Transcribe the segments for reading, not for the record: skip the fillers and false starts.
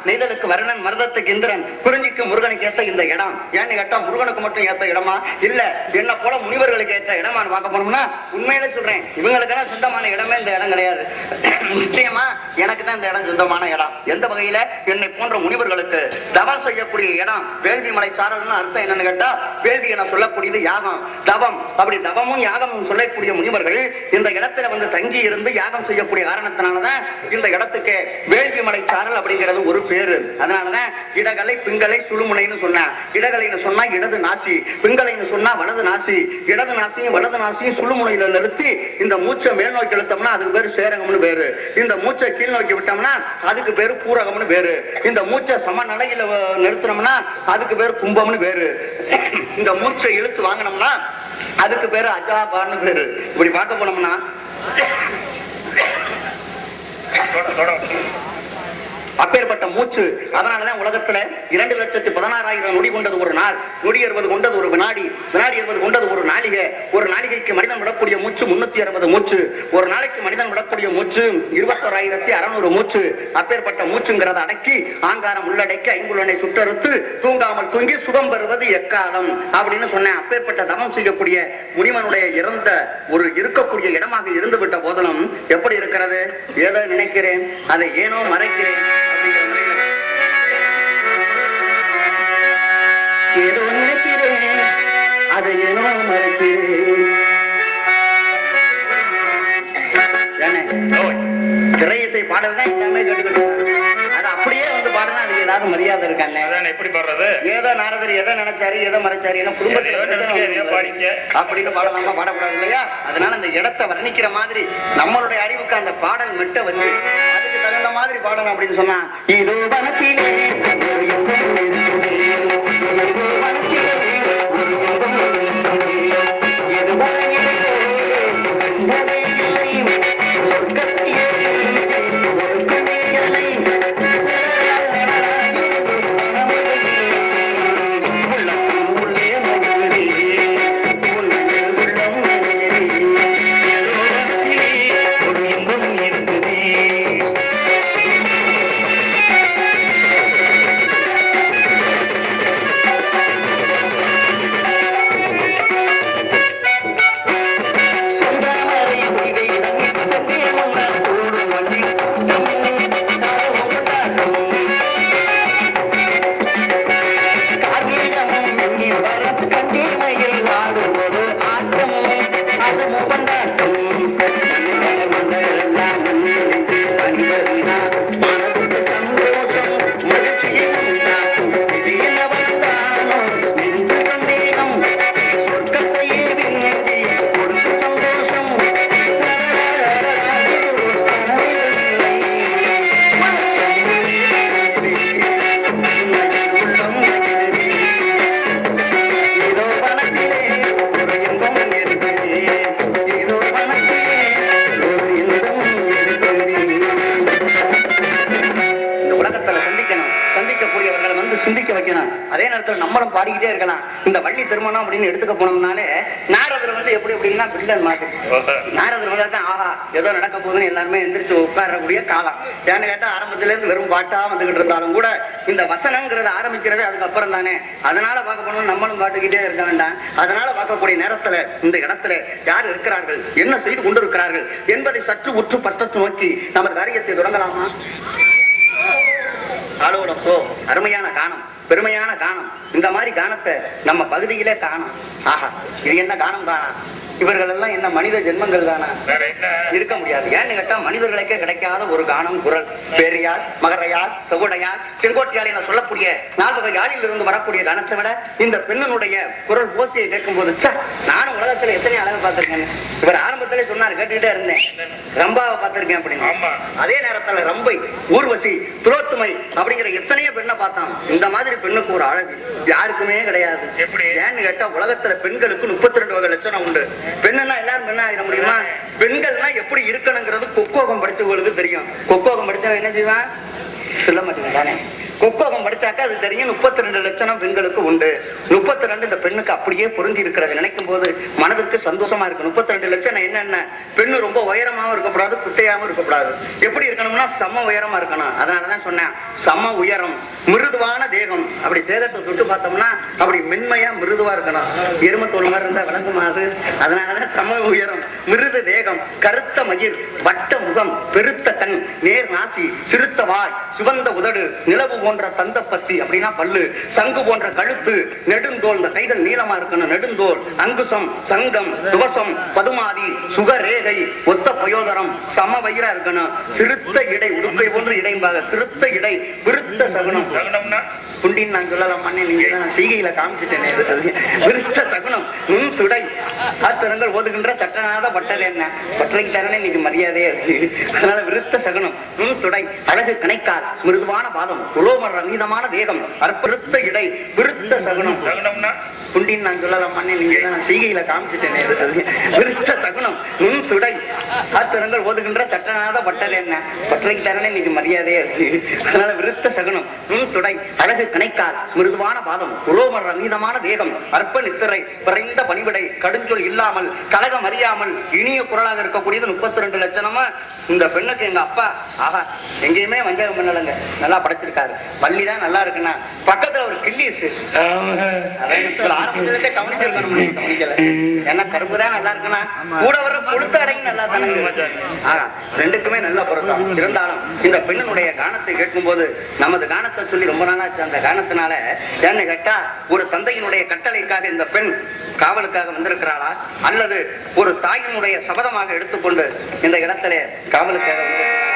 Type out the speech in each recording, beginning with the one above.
நெய்தலுக்கு வருணன், மருதத்துக்கு இந்திரன், குறிஞ்சிக்கு முருகனுக்கு ஏற்ற இந்த இடம். ஏன்னு கேட்டா முருகனுக்கு மட்டும் ஏற்ற இடமா இல்ல என்ன போல முனிவர்களுக்கு ஏற்ற இடமான்னு பார்க்க போனோம்னா உண்மையில சொல்றேன், இவங்களுக்கெல்லாம் சொந்தமான இடமே இந்த இடம் கிடையாது. நிச்சயமா எனக்கு தான் இந்த இடம் சொந்தமான இடம். எந்த வகையில என்னை போன்ற முனிவர்களுக்கு தவம் செய்யக்கூடிய இடம். வேள்வி மலை சாரல்னு அர்த்தம் என்னன்னு கேட்டா வேள்வி என சொல்லக்கூடியது யாகம், தவம். அப்படி தவமும் யாகமும் சொல்லக்கூடிய முனிவர்கள் இந்த இடத்துல வந்து தங்கி இருந்து யாகம் செய்யக்கூடிய காரணத்தினாலதான் இந்த இடத்துக்கு வேள்வி மலை சாரல் அப்படிங்கிறது ஒரு பேரு. அதனாலதான் இடகலை பிங்கலை சுழுமுனைன்னு சொன்னா, இடகலைன்னு சொன்னா இடது நாசி, பிங்கலைன்னு சொன்னா வலது நாசி. இடது நாசியும் வலது நாசியும் சுழுமுனையில நிறுத்தி இந்த மூச்சை மேல் நோக்கி இழுத்தோம்னா அதுக்கு பேரு சேரகம்னு பேரு. இந்த மூச்சை கீழ் நோக்கி விட்டோம்னா அதுக்கு பேரு பூரகம்னு பேரு. இந்த மூச்சை சமநிலையில நிறுத்தினோம்னா அதுக்கு பேரு கும்பம்னு பேரு. இந்த மூச்சை இழுத்து வாங்கினோம்னா அதுக்கு பேரு அஜாபான்னு பேரு. இப்படி பார்க்க போனோம்னா அப்பேற்பட்ட மூச்சு. அதனாலதான் உலகத்துல 2,16,000 நொடி கொண்டது ஒரு நாள், நொடி 60 கொண்டது ஒரு வினாடி, வினாடி 60 கொண்டது ஒரு நாளிகை. ஒரு நாளிகைக்கு மனிதன் விடக்கூடிய மூச்சு 360 மூச்சு. ஒரு நாளைக்கு மனிதன் விடக்கூடிய மூச்சு 21,600 மூச்சு. அப்பேற்பட்ட மூச்சுங்கிறத அடக்கி ஆங்காரம் உள்ளடக்கி ஐங்குலனை சுட்டறுத்து தூங்காமல் தூங்கி சுகம் பெறுவது எக்காலம் அப்படின்னு சொன்னேன். அப்பேற்பட்ட தவம் செய்யக்கூடிய முனிவனுடைய இறந்த ஒரு இருக்கக்கூடிய இடமாக இருந்து விட்ட போதலும் எப்படி இருக்கிறது? ஏதோ நினைக்கிறேன், அதை ஏனோ மறைக்கிறேன். ஏதோ நினைக்கிறேன், அதை ஏனோ மறைக்கிறேன். திரையிசை பாடல்தான் எல்லாமே கேட்டுக்கிட்டு அது அப்படியே வந்து பாடுனா அது ஏதாவது மரியாதை இருக்கானே. எப்படி பாடுறது? ஏதோ நாரதர் எதை நினைச்சாரு எதை மறைச்சாரு என்ன குடும்பத்தில் அப்படின்னு பாடலாமா? பாடக்கூடாது இல்லையா? அதனால அந்த இடத்தை வர்ணிக்கிற மாதிரி நம்மளுடைய அறிவுக்கு அந்த பாடல் மெட்ட வச்சு அதுக்கு தகுந்த மாதிரி பாடணும் அப்படின்னு சொன்னா இது வனத்திலே நம்மளும் பாடிக்கிட்டே இருக்கலாம். இந்த வள்ளி திருமணம் அப்படின்னு எடுத்துக்க போனோம்னாலே நாரதர் வந்து எப்படி எப்படின்னா வில்லன் மாதிரி. நாரதர் வந்து ஆஹா ஏதோ நடக்க போகுதுன்னு எல்லாருமே எந்திரிச்சு உட்காரக்கூடிய காலம். ஏன்னு கேட்டா ஆரம்பத்துல இருந்து வெறும் பாட்டா வந்துகிட்டு இருந்தாலும் கூட இந்த வசனங்கிறது ஆரம்பிக்கிறது அதுக்கப்புறம் தானே. அதனால பார்க்க போனோம் நம்மளும் பாட்டுக்கிட்டே இருக்க வேண்டாம். அதனால பார்க்கக்கூடிய நேரத்துல இந்த இடத்துல யார் இருக்கிறார்கள், என்ன செய்து கொண்டிருக்கிறார்கள் என்பதை சற்று உற்று பற்றத்து நோக்கி நமது காரியத்தை தொடங்கலாமா? அருமையான கானம், பெருமையான கானம். இந்த மாதிரி கானத்தை நம்ம பகுதியிலே காணும். ஆஹா இது என்ன கானம் தானா? இவர்கள் எல்லாம் என்ன மனித ஜென்மங்கள் தானா? இருக்க முடியாது. ஏன்னு கேட்டா மனிதர்களுக்கே கிடைக்காத ஒரு கானம் குரல். பேரியார், மகரையார், செவுடையார், செங்கோட்டியார் என சொல்லக்கூடிய 4 யாழில் இருந்து வரக்கூடிய கானத்தை விட இந்த பெண்ணனுடைய குரல் ஓசையை கேட்கும் போது நானும் உலகத்துல எத்தனை அழகு பார்த்திருக்கேன். இவர் ஆரம்பத்திலே சொன்னார், கேட்டுக்கிட்டே இருந்தேன், ரம்பாவை பார்த்திருக்கேன் அப்படின்னு. அதே நேரத்துல ரம்பை, ஊர்வசி, துரோத்துமை அப்படி அப்படிங்கிற எத்தனையோ பெண்ணை பார்த்தான். இந்த மாதிரி பெண்ணுக்கு ஒரு அழகு யாருக்குமே கிடையாது. எப்படி ஏன்னு கேட்டா உலகத்துல பெண்களுக்கு 32 வகை லட்சணம் உண்டு. பெண்ணுன்னா எல்லாரும் பெண்ணா ஆயிட முடியுமா? பெண்கள்னா எப்படி இருக்கணுங்கிறது கொக்கோகம் படிச்சவங்களுக்கு தெரியும். கொக்கோகம் படிச்சவங்க என்ன செய்வான் சொல்ல மாட்டேங்க தானே. கொக்கோகம் படிச்சாக்கா அது தெரியும். 32 லட்சணம் பெண்களுக்கு உண்டு. 32 இந்த பெண்ணுக்கு அப்படியே பொருந்தி இருக்கிறது நினைக்கும் போது மனதுக்கு சந்தோஷமா இருக்கு. 32 லட்சணம் என்னென்ன? பெண்ணு ரொம்ப உயரமாவும் இருக்கக்கூடாது, குட்டையாவும் இருக்கக்கூடாது. எப்படி இருக்கணும்னா சம உயரமா இருக்கணும். அதனாலதான் சொன்னேன் சம உயரம், மிருதுவான தேகம். அப்படி தேகத்தை சுட்டு பார்த்தோம்னா அப்படி மென்மையா மிருதுவா இருக்கணும். எருமத்தோல் மாதிரி இருந்தா விளங்குமா அது? அதனாலதான் சம உயரம், மிருது தேகம், கருத்த மயிர், வட்ட முகம், பெருத்த கண், நேர் நாசி, சிறுத்த வாய், சிவந்த உதடு, நிலவு போன்ற தந்த பத்தி அப்படின்னா பல்லு, சங்கு போன்ற கழுத்து, நெடுந்தோல், இந்த கைகள் நீளமா இருக்கணும், நெடுந்தோல், அங்குசம், சங்கம், துவசம், பதுமாதி, சுகரேகை, ஒத்த பயோதரம், சம வயிறா இருக்கணும், சிறுத்த இடை, உடுக்கை போன்று இடைம்பாக சிறுத்த இடை, விருத்த சகுனம். சகுனம்னா குண்டின்னு நான் சொல்லலாம், நீங்க செய்கையில காமிச்சிட்டேன். விருத்த சகுனம், நுண் சுடை, ஆத்திரங்கள் ஓதுகின்ற சட்டநாத பட்டர் என்ன பட்டறைக்கு தானே இன்னைக்கு மரியாதையே இருக்கு. அதனால விருத்த சகுனம், நுண் சுடை, அழகு கணைக்கால், மிருதுவான பாதம், உலோமர் அமீதமான தேகம், அற்புத்த இடை, விருத்த சகுனம். சகுனம்னா குண்டின்னு நான் சொல்லலாம், நீங்க செய்கையில காமிச்சிட்டேன். விருத்த சகுனம், நுண் சுடை, ஆத்திரங்கள் ஓதுகின்ற சட்டநாத பட்டர் என்ன பட்டறைக்கு தானே இன்னைக்கு மரியாதையே இருக்கு. அதனால விருத்த சகுனம், நுண் சுடை, அழகு கணைக்கால், மிருதுவான பாதம், உலோமர் அமீதமான தேகம், அற்ப நித்திரை, விரைந்த பணிவிடை, கடுஞ்சொல் இல்லாமல், கலகம் அறியாமல், இனிய குரலாக இருக்கக்கூடியது 32 லட்சணமா இந்த பெண்ணுக்கு எங்க அப்பா ஆஹா எங்கேயுமே வஞ்சகம் பண்ணலங்க, நல்லா படைச்சிருக்காரு. பள்ளிதான் நல்லா இருக்குன்னா பக்கத்துல ஒரு கிள்ளீஸ் ஆரம்பத்திலே கவனிச்சிருக்கணும், கவனிக்கல. ஏன்னா கருப்பு தான் நல்லா இருக்குன்னா கூட வர கொழுத்த அடையும் நல்லா தானே. ரெண்டுக்குமே நல்ல பொருத்தம் இருந்தாலும் இந்த பெண்ணினுடைய கானத்தை கேட்கும் போது நமது கானத்தை சொல்லி ரொம்ப நாளாச்சு. அந்த கானத்தினால என்ன கேட்டா ஒரு தந்தையினுடைய கட்டளைக்காக இந்த பெண் காவலுக்காக வந்திருக்கிறாளா அல்லது ஒரு தாயினுடைய சபதமாக எடுத்துக்கொண்டு இந்த இடத்துல காவலுக்காக வந்திருக்கிறாளா?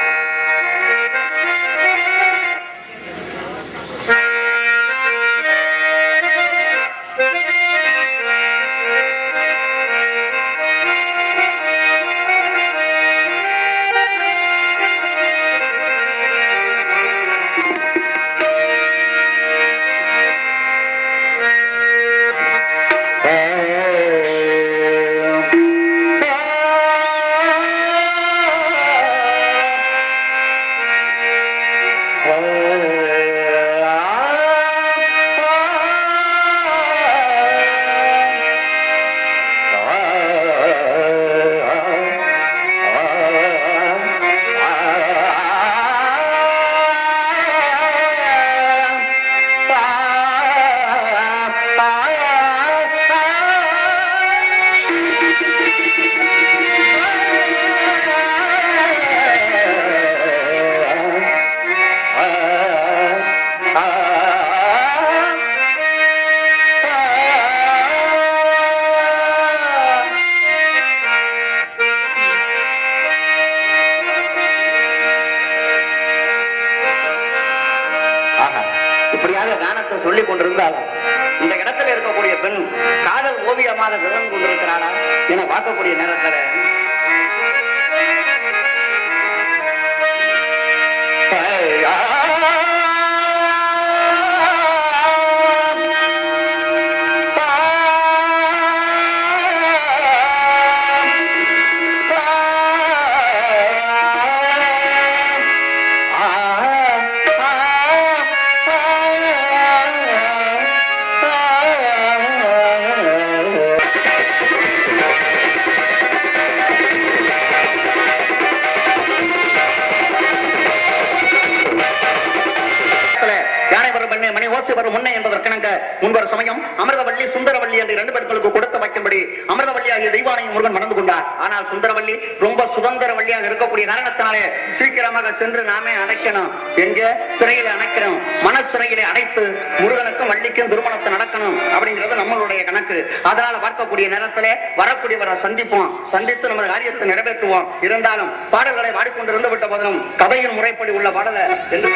இப்படியாக கானத்தை சொல்லிக் கொண்டிருந்தாலும் இந்த இடத்துல இருக்கக்கூடிய பெண் காதல் ஓவியமாக விவரம் கொண்டிருக்கிறாளா என பார்க்கக்கூடிய நேரத்தில் முன்னே என்பதற்கெனங்க முன்பொரு சமயம் அமிர்தவள்ளி சுந்தரவள்ளி என்று 2 பெண்களுக்கு கொடுத்த வைக்கும்படி அமிர்தவள்ளியாகிய தெய்வானையும் முருகன் மணந்து கொண்டார். ஆனால் சுந்தரவள்ளி ரொம்ப சுதந்திர வள்ளியாக இருக்கக்கூடிய காரணத்தினாலே சீக்கிரமாக சென்று நாமே அடைக்கணும். எங்க சிறையில அடைக்கணும், மனச்சிறையிலே அடைத்து முருகனுக்கும் வள்ளிக்கும் திருமணத்தை நடக்கணும் அப்படிங்கிறது நம்மளுடைய கணக்கு. அதனால பார்க்கக்கூடிய நேரத்திலே வரக்கூடியவரை சந்திப்போம், சந்தித்து நமது காரியத்தை நிறைவேற்றுவோம். இருந்தாலும் பாடல்களை பாடிக்கொண்டிருந்து விட்ட போதிலும் கதையின் முறைப்படி உள்ள பாடலை என்று